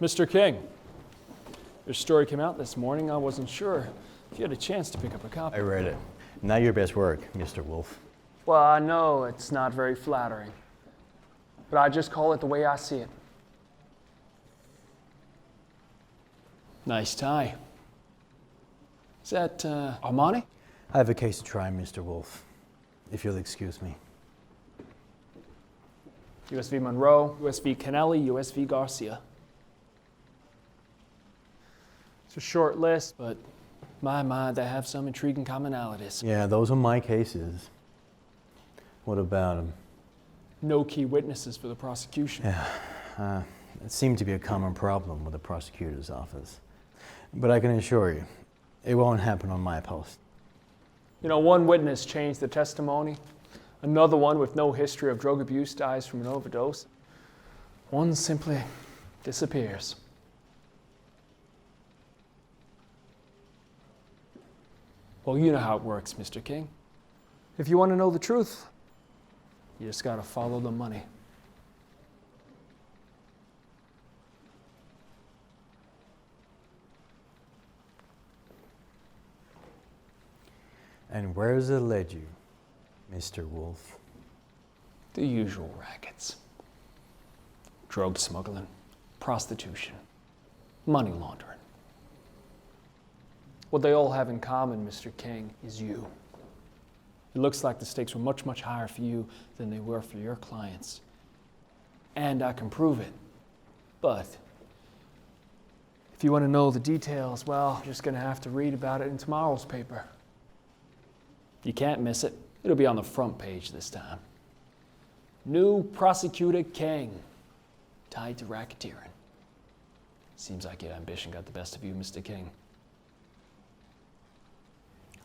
Mr. King, your story came out this morning. I wasn't sure if you had a chance to pick up a copy. I read it. Not your best work, Mr. Wolf. Well, I know it's not very flattering, but I just call it the way I see it. Nice tie. Is that Armani? I have a case to try, Mr. Wolf, if you'll excuse me. US v. Monroe, US v. Kennelly, US v. Garcia. It's a short list, but my, they have some intriguing commonalities. Yeah, those are my cases. What about them? No key witnesses for the prosecution. Yeah, it seemed to be a common problem with the prosecutor's office. But I can assure you, it won't happen on my post. You know, one witness changed the testimony. Another one with no history of drug abuse dies from an overdose. One simply disappears. Well, you know how it works, Mr. King. If you want to know the truth, you just got to follow the money. And where's it led you, Mr. Wolf? The usual rackets. Drug smuggling, prostitution, money laundering. What they all have in common, Mr. King, is you. It looks like the stakes were much, much higher for you than they were for your clients. And I can prove it. But if you want to know the details, well, you're just going to have to read about it in tomorrow's paper. You can't miss it. It'll be on the front page this time. New Prosecutor King, tied to racketeering. Seems like your ambition got the best of you, Mr. King.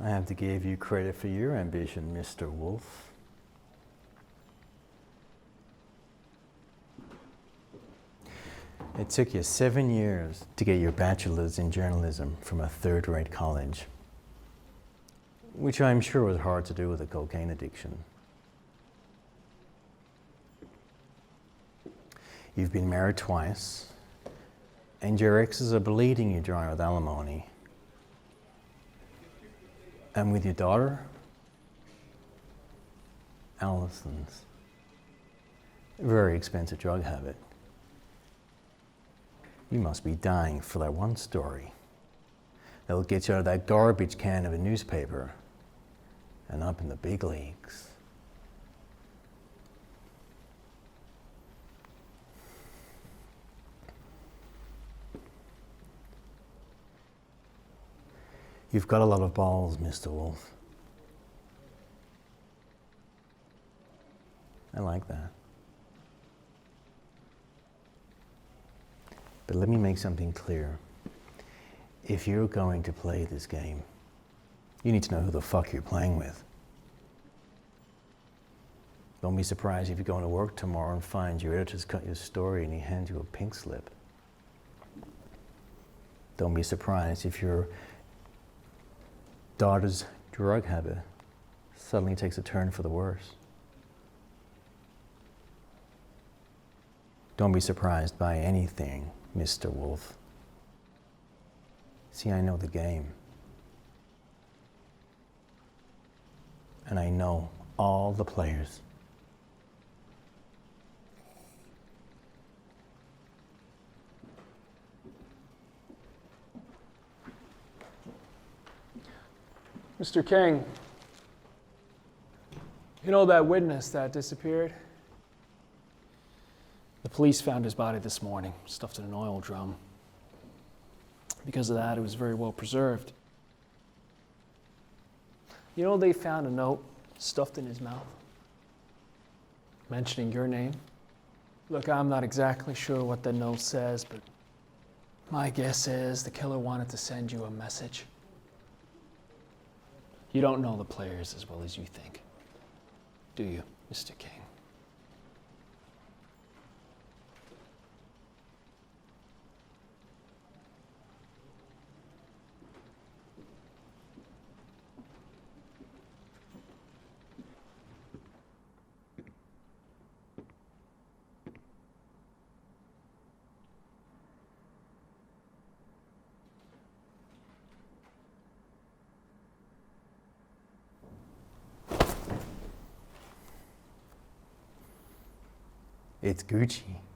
I have to give you credit for your ambition, Mr. Wolf. It took you 7 years to get your bachelor's in journalism from a third-rate college, which I'm sure was hard to do with a cocaine addiction. You've been married twice, and your exes are bleeding you dry with alimony. And with your daughter, Allison's very expensive drug habit. You must be dying for that one story that'll get you out of that garbage can of a newspaper and up in the big leagues. You've got a lot of balls, Mr. Wolf. I like that. But let me make something clear. If you're going to play this game, you need to know who the fuck you're playing with. Don't be surprised if you go into work tomorrow and find your editor's cut your story and he hands you a pink slip. Don't be surprised if your daughter's drug habit suddenly takes a turn for the worse. Don't be surprised by anything, Mr. Wolf. See, I know the game. And I know all the players. Mr. King, you know that witness that disappeared? The police found his body this morning, stuffed in an oil drum. Because of that, it was very well preserved. You know they found a note stuffed in his mouth, mentioning your name? Look, I'm not exactly sure what the note says, but my guess is the killer wanted to send you a message. You don't know the players as well as you think, do you, Mr. King? It's Gucci.